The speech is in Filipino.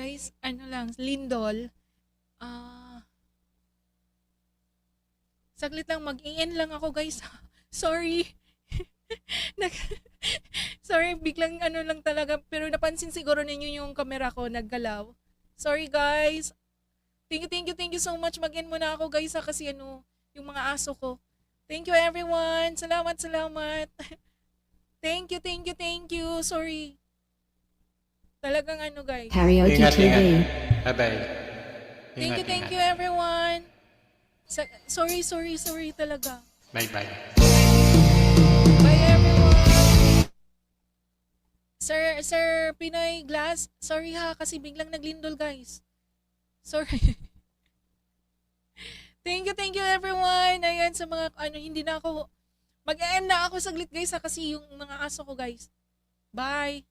guys, ano lang, lindol. Ah, saglit lang, mag-in lang ako guys. Sorry. Nag- Sorry, biglang ano lang talaga. Pero napansin siguro ninyo yung camera ko naggalaw. Sorry guys. Thank you so much. Mag-in muna ako guys ha, kasi ano, yung mga aso ko. Thank you everyone. Salamat, salamat. Thank you. Sorry. Talagang ano guys. Karaoke Ingat, ingat. TV. Bye-bye. Thank Ingat, you ingat. everyone. Sorry talaga. Bye-bye. Bye everyone. Sir Pinoy Glass, sorry ha kasi biglang naglindol guys. Sorry. Thank you everyone. Ayan sa mga ano hindi na ako mag-end na ako saglit guys ha kasi yung mga aso ko guys. Bye.